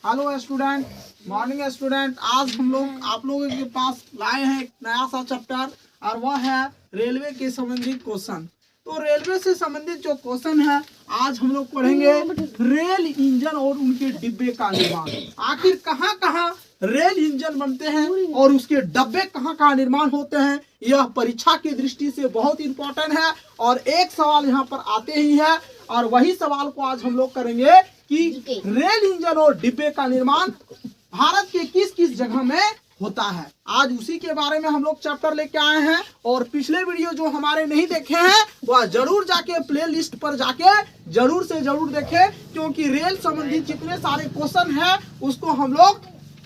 Hello student, morning student. आज हम लोग आप लोगों के पास लाए हैं एक नया सा चैप्टर और वह है रेलवे के संबंधित क्वेश्चन। तो रेलवे से संबंधित जो क्वेश्चन है आज हम लोग पढ़ेंगे रेल इंजन और उनके डिब्बे का निर्माण। आखिर कहाँ कहाँ रेल इंजन बनते हैं और उसके डब्बे कहाँ कहाँ निर्माण होते हैं, यह परीक्षा की दृष्टि से बहुत इंपॉर्टेंट है। और एक सवाल यहाँ पर आते ही है और वही सवाल को आज हम लोग करेंगे कि रेल इंजन और डिब्बे का निर्माण भारत के किस किस जगह में होता है। आज उसी के बारे में हम लोग चैप्टर लेके आए हैं। और पिछले वीडियो जो हमारे नहीं देखे हैं वह जरूर जाके प्ले लिस्ट पर जाके जरूर से जरूर देखें, क्योंकि रेल संबंधित जितने सारे क्वेश्चन हैं उसको हम लोग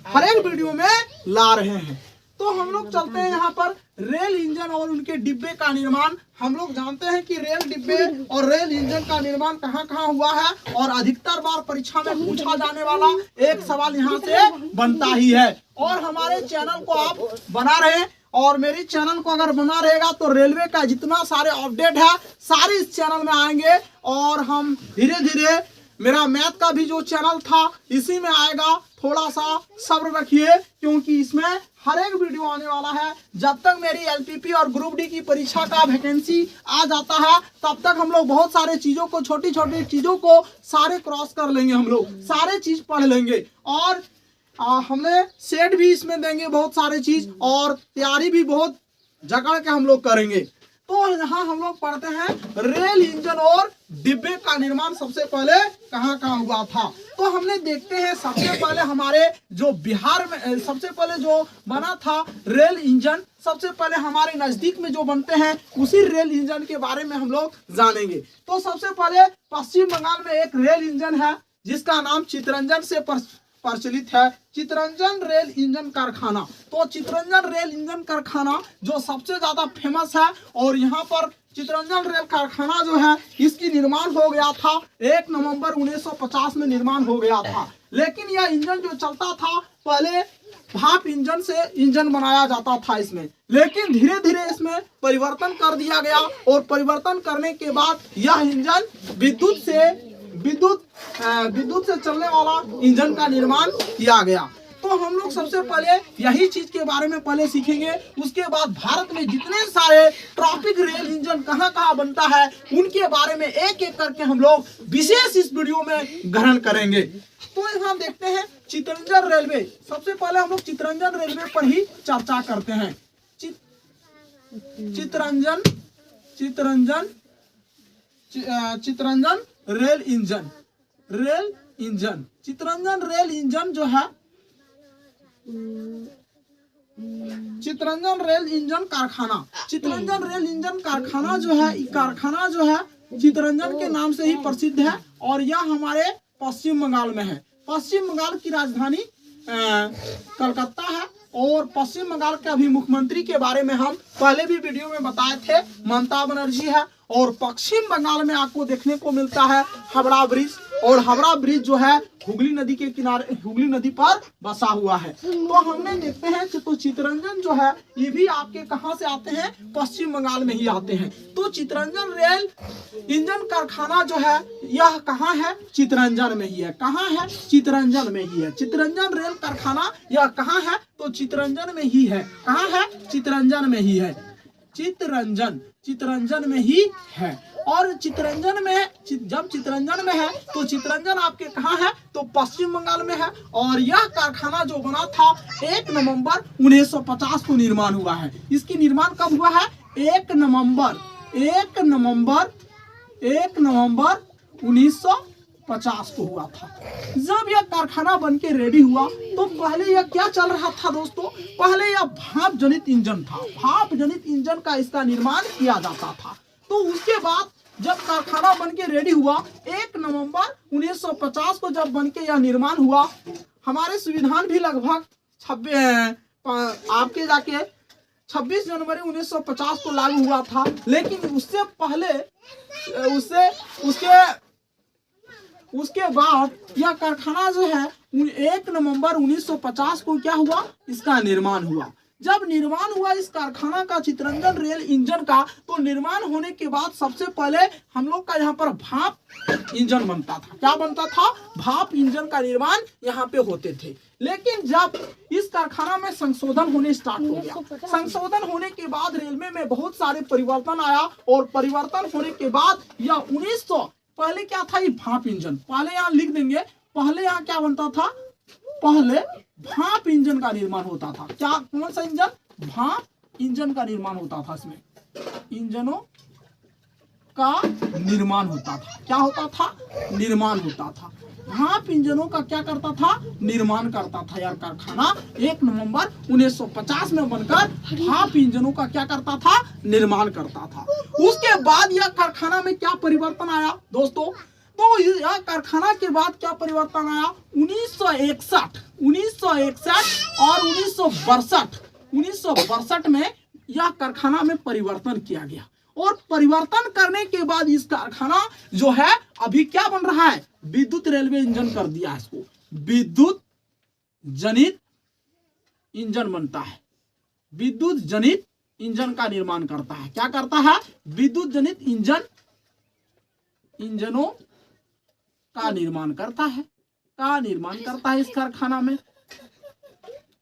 हर एक वीडियो में ला रहे हैं। तो हम लोग चलते हैं यहाँ पर रेल इंजन और उनके डिब्बे का निर्माण। हम लोग जानते हैं कि रेल डिब्बे और रेल इंजन का निर्माण कहाँ कहाँ हुआ है और अधिकतर बार परीक्षा में पूछा जाने वाला एक सवाल यहाँ से बनता ही है। और हमारे चैनल को आप बना रहे और मेरी चैनल को अगर बना रहेगा तो रेलवे का जितना सारे अपडेट है सारे इस चैनल में आएंगे। और हम धीरे धीरे मेरा मैथ का भी जो चैनल था इसी में आएगा। थोड़ा सा सब्र रखिए क्योंकि इसमें हर एक वीडियो आने वाला है। जब तक मेरी एलपीपी और ग्रुप डी की परीक्षा का वैकेंसी आ जाता है तब तक हम लोग बहुत सारे चीजों को, छोटी छोटी चीजों को सारे क्रॉस कर लेंगे, हम लोग सारे चीज पढ़ लेंगे। और हमने सेट भी इसमें देंगे बहुत सारे चीज और तैयारी भी बहुत जगह के हम लोग करेंगे। तो यहाँ हम लोग पढ़ते हैं रेल इंजन और डिब्बे का निर्माण सबसे पहले कहाँ कहाँ हुआ था। तो हमने देखते हैं सबसे पहले हमारे जो बिहार में सबसे पहले जो बना था रेल इंजन, सबसे पहले हमारे नजदीक में जो बनते हैं उसी रेल इंजन के बारे में हम लोग जानेंगे। तो सबसे पहले पश्चिम बंगाल में एक रेल इंजन है जिसका नाम चितरंजन से प्रचलित है, चितरंजन रेल इंजन कारखाना। तो चितरंजन रेल इंजन कारखाना जो सबसे ज्यादा फेमस है और यहाँ पर चितरंजन रेल कारखाना जो है इसकी निर्माण हो गया था 1 नवंबर 1950 में निर्माण हो गया था। लेकिन यह इंजन जो चलता था पहले भाप इंजन से इंजन बनाया जाता था इसमें, लेकिन धीरे धीरे इसमें परिवर्तन कर दिया गया और परिवर्तन करने के बाद यह इंजन विद्युत से चलने वाला इंजन का निर्माण किया गया। तो हम लोग सबसे पहले यही चीज के बारे में पहले सीखेंगे। उसके बाद भारत में जितने सारे ट्रैफिक रेल इंजन कहाँ कहाँ बनता है उनके बारे में एक एक करके हम लोग विशेष इस वीडियो में ग्रहण करेंगे। तो यहाँ देखते हैं चितरंजन रेलवे। सबसे पहले हम लोग चितरंजन रेलवे पर ही चर्चा करते हैं। Chittaranjan rail engine Chittaranjan rail engine जो है चितरंजन रेल इंजन कारखाना, चितरंजन रेल इंजन कारखाना जो है चितरंजन के नाम से ही प्रसिद्ध है और यह हमारे पश्चिम बंगाल में है। पश्चिम बंगाल की राजधानी कलकत्ता है और पश्चिम बंगाल के अभी मुख्यमंत्री के बारे में हम पहले भी वीडियो में बताए थे, ममता बनर्जी है। और पश्चिम बंगाल में आपको देखने को मिलता है हावड़ा ब्रिज, और हावड़ा ब्रिज जो है हुगली नदी के किनारे, हुगली नदी पर बसा हुआ है। तो हमने देखते हैं तो चितरंजन जो है ये भी आपके कहां से आते हैं, पश्चिम बंगाल में ही आते हैं। तो चितरंजन रेल इंजन कारखाना जो है यह कहाँ है, चितरंजन में ही है। कहाँ है, चितरंजन में ही है। चितरंजन रेल कारखाना यह कहाँ है, तो चितरंजन में ही है। कहाँ है, चितरंजन में ही है। चितरंजन में ही है। और चितरंजन में जब चितरंजन में है तो चितरंजन आपके कहाँ है, तो पश्चिम बंगाल में है। और यह कारखाना जो बना था 1 नवंबर 1950 को निर्माण हुआ है। इसकी निर्माण कब हुआ है, 1 नवंबर 1950 को हुआ था। जब यह कारखाना बनके रेडी हुआ तो पहले यह क्या चल रहा था दोस्तों, पहले यह भाप जनित इंजन था। भाप जनित इंजन का इसका निर्माण किया जाता था। तो उसके बाद जब कारखाना बनके रेडी हुआ 1 नवंबर 1950 को जब बनके यह निर्माण हुआ, हमारे संविधान भी लगभग 26 जनवरी 1950 को लागू हुआ था। लेकिन उससे पहले उसके बाद यह कारखाना जो है 1 नवंबर 1950 को क्या हुआ, इसका निर्माण हुआ। जब निर्माण हुआ इस कारखाना का चितरंजन रेल इंजन का, तो निर्माण होने के बाद सबसे पहले हम लोग का यहाँ पर भाप इंजन बनता था। क्या बनता था? भाप इंजन का निर्माण यहाँ पे होते थे। लेकिन जब इस कारखाना में संशोधन होने स्टार्ट हो गया, संशोधन होने के बाद रेलवे में बहुत सारे परिवर्तन आया, और परिवर्तन होने के बाद यह 1900, पहले क्या था? ये भाप इंजन, पहले यहाँ लिख देंगे, पहले यहाँ क्या बनता था? पहले भाप इंजन का निर्माण होता था। क्या? कौन सा इंजन? भाप इंजन का निर्माण होता था। इसमें इंजनों का निर्माण होता था। क्या होता था? निर्माण होता था। भाप इंजनों का क्या करता था? निर्माण करता था। यार कारखाना 1 नवंबर 1950 में बनकर भाप इंजनों का क्या करता था? निर्माण करता था। उसके बाद यह कारखाना में क्या परिवर्तन आया दोस्तों? तो यह कारखाना के बाद क्या परिवर्तन आया? 1961 और 1962 में यह कारखाना में परिवर्तन किया गया, और परिवर्तन करने के बाद इस कारखाना जो है अभी क्या बन रहा है? विद्युत रेलवे इंजन कर दिया है। इसको विद्युत जनित इंजन बनता है। विद्युत जनित इंजन का निर्माण करता है। क्या करता है? विद्युत जनित इंजनों का निर्माण करता है। इस कारखाना में।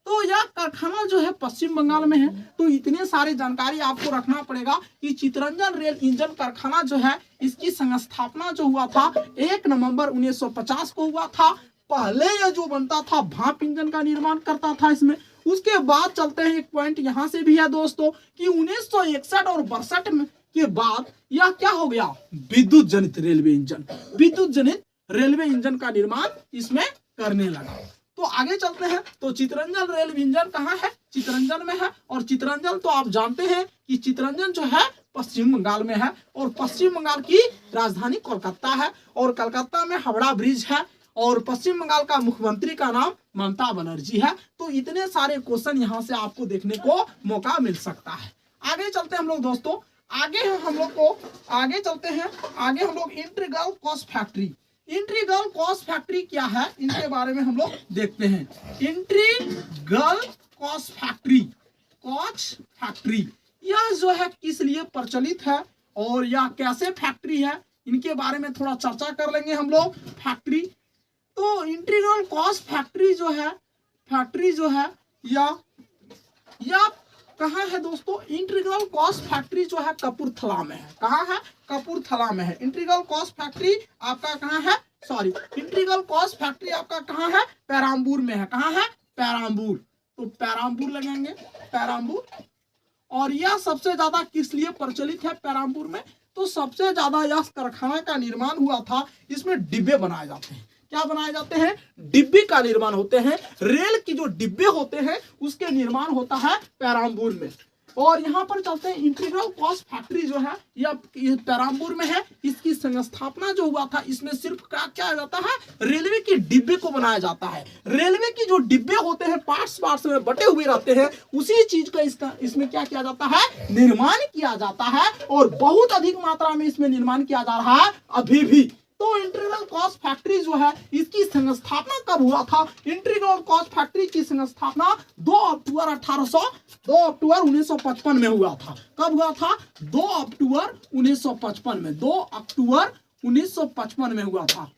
तो यह कारखाना जो है पश्चिम बंगाल में है। तो इतने सारे जानकारी आपको रखना पड़ेगा कि चितरंजन रेल इंजन कारखाना जो है, इसकी संस्थापना जो हुआ था 1 नवंबर 1950 को हुआ था। पहले यह जो बनता था भाप इंजन का निर्माण करता था इसमें। उसके बाद चलते हैं, एक पॉइंट यहाँ से भी है दोस्तों कि 1961 और 62 के बाद यह क्या हो गया? विद्युत जनित रेलवे इंजन का निर्माण इसमें करने लगा। तो आगे चलते हैं। तो चितरंजन रेल इंजन कहाँ है? चितरंजन में है। और चितरंजन तो आप जानते हैं कि चितरंजन जो है पश्चिम बंगाल में है, और पश्चिम बंगाल की राजधानी कोलकाता है, और कलकत्ता में हावड़ा ब्रिज है, और पश्चिम बंगाल का मुख्यमंत्री का नाम ममता बनर्जी है। तो इतने सारे क्वेश्चन यहाँ से आपको देखने को मौका मिल सकता है। आगे चलते हैं हम लोग दोस्तों। आगे हम लोग इंटीग्रल कॉस्ट फैक्ट्री क्या है, इनके बारे में हम लोग देखते हैं। इंटीग्रल कॉस्ट फैक्ट्री यह जो है किस लिए प्रचलित है, और यह कैसे फैक्ट्री है, इनके बारे में थोड़ा चर्चा कर लेंगे हम लोग। फैक्ट्री, तो इंटीग्रल कॉस्ट फैक्ट्री जो है या कहाँ है दोस्तों? इंटीग्रल कॉस्ट फैक्ट्री जो है कपूरथला में है। कहाँ है? कपूरथला में है। इंटीग्रल कॉस्ट फैक्ट्री आपका कहाँ है? इंटीग्रल कॉस्ट फैक्ट्री आपका कहाँ है? पेराम्बूर में है। कहाँ है? पेराम्बूर। तो पेराम्बूर लगेंगे, पेराम्बूर। और यह सबसे ज्यादा किस लिए प्रचलित है पेराम्बूर में? तो सबसे ज्यादा यह कारखाना का निर्माण हुआ था, इसमें डिब्बे बनाए जाते हैं। क्या बनाए जाते हैं? डिब्बे का निर्माण होते हैं। रेल की जो डिब्बे होते हैं उसके निर्माण होता है पेराम्बूर में। और यहाँ पर चलते हैं, इंटीग्रल कॉस्ट फैक्ट्री जो है यह पेराम्बूर में है। इसकी संस्थापना जो हुआ था, इसमें सिर्फ क्या जाता है? रेलवे के डिब्बे को बनाया जाता है। रेलवे की जो डिब्बे होते हैं पार्ट्स में बटे हुए रहते हैं, उसी चीज का इसमें क्या किया जाता है? निर्माण किया जाता है, और बहुत अधिक मात्रा में इसमें निर्माण किया जा रहा है अभी भी। तो इंटीग्रल कॉस्ट फैक्ट्री जो है इसकी संस्थापना कब हुआ था? इंटीग्रल कॉस्ट फैक्ट्री की संस्थापना 2 अक्टूबर 1955 में हुआ था। कब हुआ था? 2 अक्टूबर 1955 में। 2 अक्टूबर 1955 में हुआ था।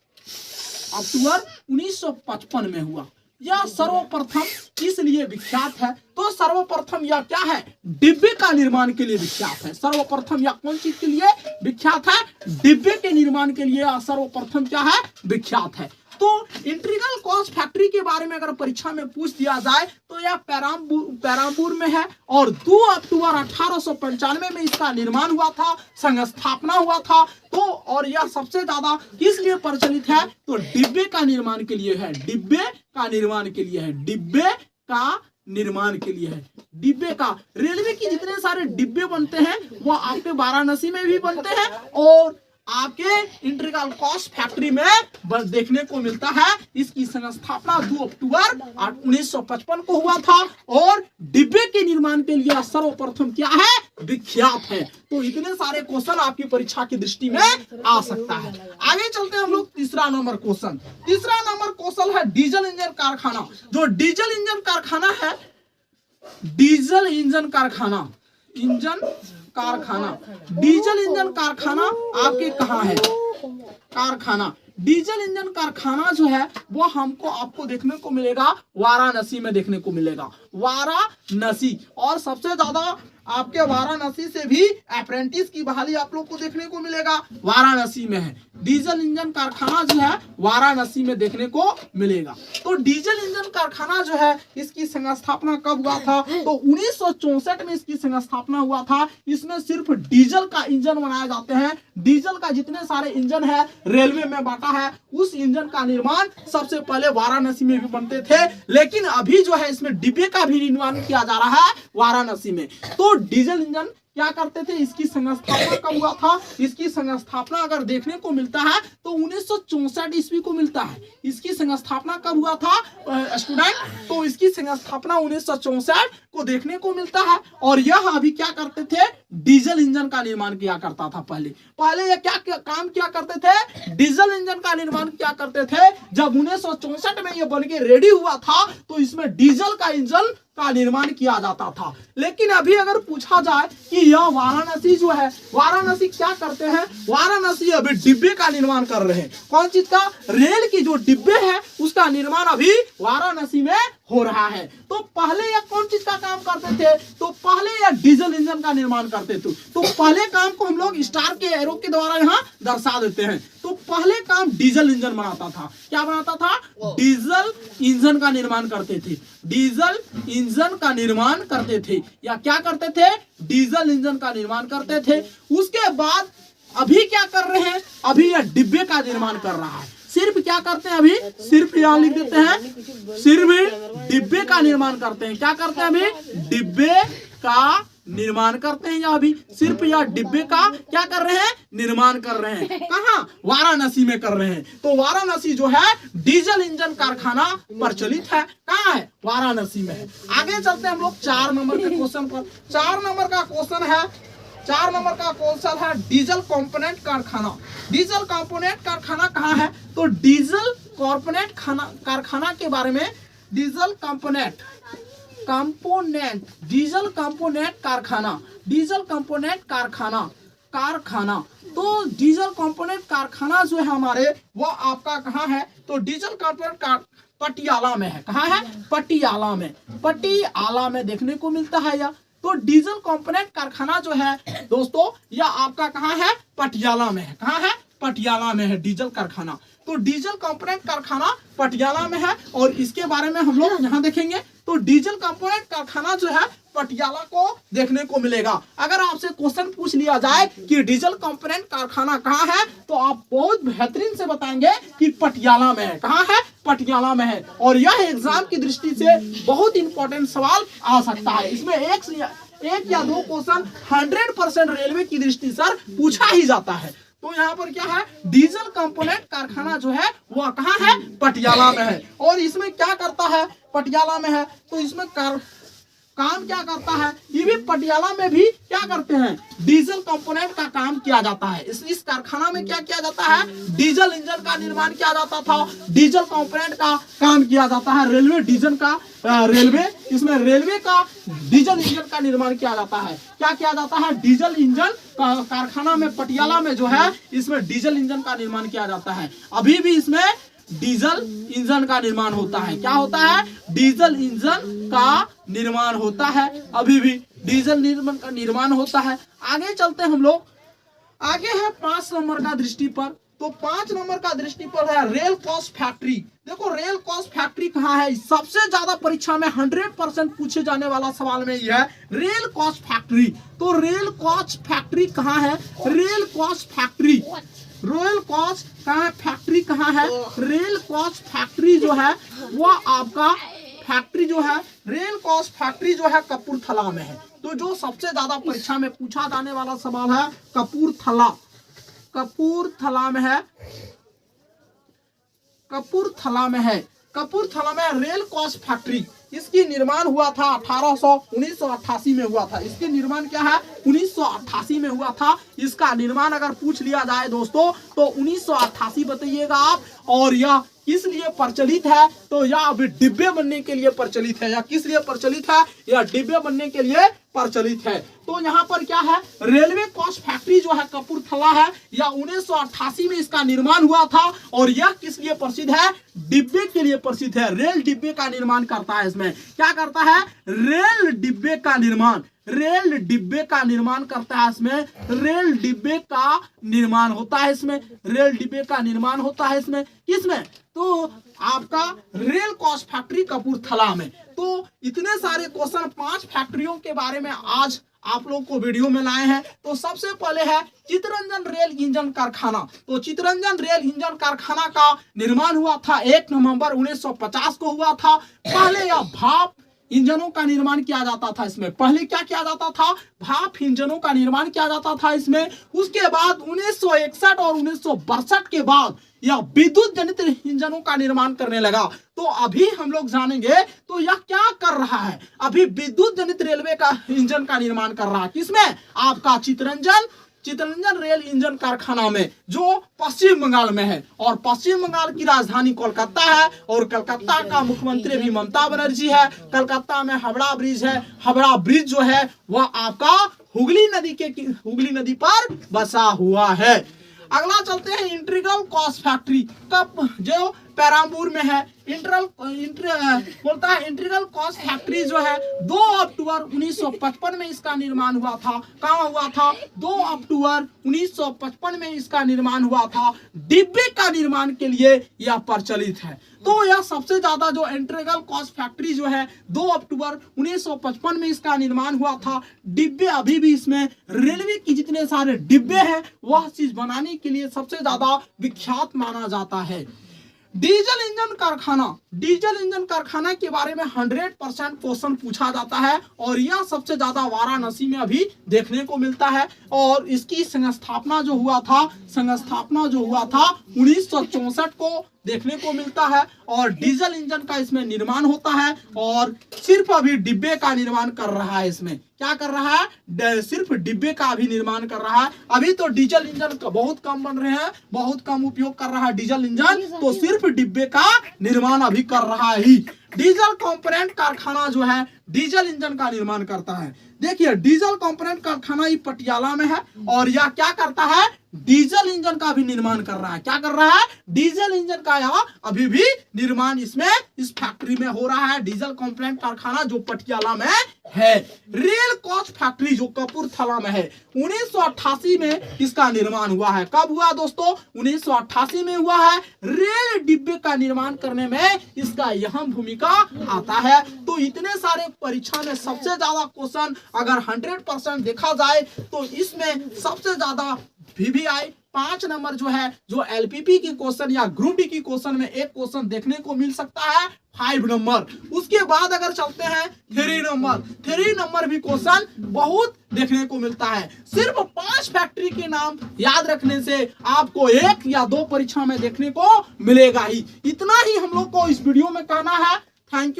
अक्टूबर 1955 में हुआ। यह सर्वप्रथम किस लिए विख्यात है? तो सर्वप्रथम यह क्या है? डिब्बे का निर्माण के लिए विख्यात है। सर्वप्रथम यह कौन चीज के लिए विख्यात है? डिब्बे के निर्माण के लिए सर्वप्रथम क्या है? विख्यात है। तो इंटीग्रल कॉस्ट फैक्ट्री के बारे में अगर परीक्षा में पूछ दिया जाए तो यह पेराम्बूर में है, और 2 अक्टूबर 1895 में इसका निर्माण हुआ था, संस्थापना हुआ था। तो और यह सबसे ज्यादा किस लिए प्रचलित है? तो डिब्बे का निर्माण के लिए है। डिब्बे का निर्माण के लिए है। डिब्बे का, रेलवे की जितने सारे डिब्बे बनते हैं वो आपके वाराणसी में भी बनते हैं, और आपके इंटीग्रल कॉस्ट फैक्ट्री में देखने को मिलता है। इसकी संस्थापना 2 अक्टूबर 1955 को हुआ था, और डिब्बे के निर्माण के लिए सर्वप्रथम क्या है? विख्यात है। तो इतने सारे क्वेश्चन आपकी परीक्षा की दृष्टि में आ सकता है। आगे चलते हैं हम लोग तीसरा नंबर क्वेश्चन है डीजल इंजन कारखाना। जो डीजल इंजन कारखाना है डीजल इंजन कारखाना, इंजन कारखाना, डीजल इंजन कारखाना आपके कहाँ है? कारखाना, डीजल इंजन कारखाना जो है वो हमको आपको देखने को मिलेगा वाराणसी में देखने को मिलेगा, वाराणसी। और सबसे ज्यादा आपके वाराणसी से भी अप्रेंटिस की बहाली आप लोग को देखने को मिलेगा वाराणसी में है। डीजल इंजन कारखाना जो है वाराणसी में देखने को मिलेगा। तो डीजल इंजन कारखाना जो है इसकी संस्थापना कब हुआ था? तो 1964 में इसकी संस्थापना हुआ था। इसमें सिर्फ डीजल का इंजन बनाए जाते हैं। डीजल का जितने सारे इंजन है रेलवे में बांटा है, उस इंजन का निर्माण सबसे पहले वाराणसी में भी बनते थे, लेकिन अभी जो है इसमें डिब्बे का भी निर्माण किया जा रहा है वाराणसी में। तो डीजल इंजन क्या करते थे? इसकी संस्थापना कब हुआ था? इसकी संस्थापना अगर देखने को मिलता है तो 1964 ईस्वी को मिलता है। इसकी संस्थापना कब हुआ था स्टूडेंट? तो इसकी संस्थापना 1964 को देखने को मिलता है। और यह अभी क्या करते थे? डीजल इंजन का निर्माण किया करता था। पहले यह क्या काम किया करते थे? डीजल इंजन का निर्माण किया करते थे। जब 1964 में यह बन के रेडी हुआ था तो इसमें डीजल का इंजन का निर्माण किया जाता था। लेकिन अभी अगर पूछा जाए कि यह वाराणसी जो है, वाराणसी क्या करते हैं? वाराणसी अभी डिब्बे का निर्माण कर रहे हैं। कौन चीज का? रेल की जो डिब्बे है उसका निर्माण अभी वाराणसी में हो रहा है। तो पहले यह कौन चीज का काम करते थे? तो पहले यह डीजल इंजन का निर्माण करते थे। तो पहले काम को हम लोग स्टार के एरो के द्वारा यहाँ दर्शा देते हैं। तो पहले काम डीजल इंजन बनाता था। क्या बनाता था? डीजल इंजन का निर्माण करते थे। डीजल इंजन का निर्माण करते थे या क्या करते थे? डीजल इंजन का निर्माण करते थे। उसके बाद अभी क्या कर रहे हैं? अभी यह डिब्बे का निर्माण कर रहा है। सिर्फ क्या करते हैं? अभी सिर्फ यहाँ लिख देते हैं, सिर्फ डिब्बे का निर्माण करते हैं। क्या करते हैं? अभी डिब्बे का निर्माण करते हैं। या अभी सिर्फ यह डिब्बे का क्या कर रहे हैं? निर्माण कर रहे हैं। कहाँ? वाराणसी में कर रहे हैं। तो वाराणसी जो है डीजल इंजन कारखाना प्रचलित है। कहाँ है? वाराणसी में है। आगे चलते हैं हम लोग 4 नंबर के क्वेश्चन पर। 4 नंबर का क्वेश्चन है, 4 नंबर का क्वेश्चन है डीजल कंपोनेंट कारखाना। डीजल कंपोनेंट कारखाना कहाँ है? तो डीजल कंपोनेंट कारखाना के बारे में, डीजल कंपोनेंट डीजल कंपोनेंट कारखाना, डीजल कंपोनेंट कारखाना। तो डीजल कंपोनेंट कारखाना जो है हमारे वो आपका कहाँ है? तो डीजल कंपोनेंट पटियाला में है। कहाँ है? पटियाला में, पटियाला में देखने को मिलता है। या तो डीजल कंपोनेंट कारखाना जो है दोस्तों यह आपका कहाँ है? पटियाला में है। कहाँ है? पटियाला में है डीजल कारखाना। तो डीजल कंपोनेंट कारखाना पटियाला में है और इसके बारे में हम लोग यहाँ देखेंगे। तो डीजल कंपोनेंट कारखाना जो है पटियाला को देखने को मिलेगा। अगर आपसे क्वेश्चन पूछ लिया जाए कि डीजल कंपोनेंट कारखाना कहाँ है तो आप बहुत बेहतरीन से बताएंगे कि पटियाला में है। कहाँ है? पटियाला में है। और यह एग्जाम की दृष्टि से बहुत इंपॉर्टेंट सवाल आ सकता है। इसमें एक या दो क्वेश्चन 100% रेलवे की दृष्टि से पूछा ही जाता है। तो यहाँ पर क्या है? डीजल कंपोनेंट कारखाना जो है वह कहाँ है? पटियाला में है। और इसमें क्या करता है? पटियाला में है तो इसमें काम क्या करता है? ये भी पटियाला में भी क्या करते हैं? डीजल कंपोनेंट का काम किया जाता है। इस कारखाना में क्या किया जाता है? डीजल इंजन का निर्माण किया जाता था। डीजल कंपोनेंट का काम किया जाता है। रेलवे डीजल का इसमें रेलवे का डीजल इंजन का निर्माण किया जाता है। क्या किया जाता है? डीजल इंजन कारखाना में पटियाला में जो है इसमें डीजल इंजन का निर्माण किया जाता है। अभी भी इसमें डीजल इंजन का निर्माण होता है। क्या होता है? डीजल इंजन का निर्माण होता है। अभी भी डीजल का निर्माण होता है। आगे चलते हैं हम लोग। आगे है 5 नंबर का दृष्टि पर। तो 5 नंबर का दृष्टि पर है रेल कोच फैक्ट्री। देखो रेल कोच फैक्ट्री कहाँ है? सबसे ज्यादा परीक्षा में 100% पूछे जाने वाला सवाल में यह है रेल कोच फैक्ट्री। तो रेल कोच फैक्ट्री कहाँ है? Rail coach factory, royal coach कहाँ? फैक्ट्री कहाँ है? रेल कोच फैक्ट्री जो है वो आपका फैक्ट्री जो है रेल कोच फैक्ट्री जो है कपूरथला में है। तो जो सबसे ज्यादा परीक्षा में पूछा जाने वाला सवाल है कपूरथला में है। कपूरथला में रेल कोच फैक्ट्री। इसकी निर्माण हुआ था 1988 में हुआ था। इसके निर्माण क्या है, 1988 में हुआ था। इसका निर्माण अगर पूछ लिया जाए दोस्तों तो 1988 बताइएगा आप। और यह किस लिए प्रचलित है, तो यह अभी डिब्बे बनने के लिए प्रचलित है। या किस लिए प्रचलित है, यह डिब्बे बनने के लिए प्रचलित है। तो यहाँ पर क्या है, रेलवे कोच फैक्ट्री जो है कपूरथला है, यह 1988 में इसका निर्माण हुआ था। और यह किस लिए प्रसिद्ध है, डिब्बे के लिए प्रसिद्ध है। रेल डिब्बे का निर्माण करता है। इसमें क्या करता है, रेल डिब्बे का निर्माण, रेल डिब्बे का निर्माण करता है। इसमें रेल डिब्बे का निर्माण होता है। इसमें रेल डिब्बे का निर्माण होता है। इसमें किसमें, तो आपका रेल कोच फैक्ट्री कपूरथला में। तो इतने सारे क्वेश्चन 5 फैक्ट्रियों के बारे में आज आप लोग को वीडियो में लाए हैं। तो सबसे पहले है चित्तरंजन रेल इंजन कारखाना। तो चित्तरंजन रेल इंजन कारखाना का निर्माण हुआ था 1 नवंबर 1950 को हुआ था। पहले यह भाप इंजनों का निर्माण किया जाता था। इसमें पहले क्या किया जाता था, भाप इंजनों का निर्माण किया जाता था इसमें। उसके बाद 1961 और 1962 के बाद यह विद्युत जनित इंजनों का निर्माण करने लगा। तो अभी हम लोग जानेंगे तो यह क्या कर रहा है, अभी विद्युत जनित रेलवे का इंजन का निर्माण कर रहा है। किसमें, आपका चित्तरंजन रेल इंजन कारखाना में, जो पश्चिम बंगाल में है। और पश्चिम बंगाल की राजधानी कोलकाता है। और कलकत्ता का मुख्यमंत्री भी ममता बनर्जी है। कलकत्ता में हावड़ा ब्रिज है। हावड़ा ब्रिज जो है वह आपका हुगली नदी पर बसा हुआ है। अगला चलते हैं इंटीग्रल कोच फैक्ट्री कब, जो पेराम्बूर में है। इंटीग्रल कोच फैक्ट्री जो है 2 अक्टूबर 1955 में इसका निर्माण हुआ था। कहाँ हुआ था, 2 अक्टूबर 1955 में इसका निर्माण हुआ था। डिब्बे का निर्माण के लिए यह प्रचलित है। तो यह सबसे ज्यादा जो इंटीग्रल कोच फैक्ट्री जो है 2 अक्टूबर 1955 में इसका निर्माण हुआ था। डिब्बे अभी भी इसमें रेलवे की जितने सारे डिब्बे हैं वह चीज बनाने के लिए सबसे ज्यादा विख्यात माना जाता है। डीजल इंजन कारखाना के बारे में 100% क्वेश्चन पूछा जाता है। और यह सबसे ज्यादा वाराणसी में अभी देखने को मिलता है। और इसकी संस्थापना जो हुआ था 1964 को देखने को मिलता है। और डीजल इंजन का इसमें निर्माण होता है। और सिर्फ अभी डिब्बे का निर्माण कर रहा है। इसमें क्या कर रहा है, सिर्फ डिब्बे का अभी निर्माण कर रहा है। अभी तो डीजल इंजन बहुत कम बन रहे हैं, बहुत कम उपयोग कर रहा है डीजल इंजन। तो सिर्फ डिब्बे का निर्माण अभी कर रहा है ही। डीजल कंपोनेंट कारखाना जो है डीजल इंजन का निर्माण करता है। देखिए डीजल कंपोनेंट कारखाना ये पटियाला में है। और यह क्या करता है, डीजल इंजन का भी निर्माण कर रहा है। क्या कर रहा है, डीजल इंजन का यहाँ अभी भी निर्माण इसमें इस फैक्ट्री में हो रहा है। डीजल कंपोनेंट कारखाना जो पटियाला में है। रेल कोच फैक्ट्री जो कपूरथला में है 1988 में इसका निर्माण हुआ है। कब हुआ दोस्तों, 1988 में हुआ है। रेल डिब्बे का निर्माण करने में इसका अहम भूमिका आता है। तो इतने सारे परीक्षा में सबसे ज्यादा क्वेश्चन अगर 100% देखा जाए तो इसमें सबसे ज्यादा VVI 5 नंबर जो है, जो LPP की क्वेश्चन या ग्रुप डी की क्वेश्चन में एक क्वेश्चन देखने को मिल सकता है 5 नंबर। उसके बाद अगर चलते हैं 3 नंबर भी क्वेश्चन बहुत देखने को मिलता है। सिर्फ 5 फैक्ट्री के नाम याद रखने से आपको 1 या 2 परीक्षा में देखने को मिलेगा ही। इतना ही हम लोग को इस वीडियो में कहना है। Thank you.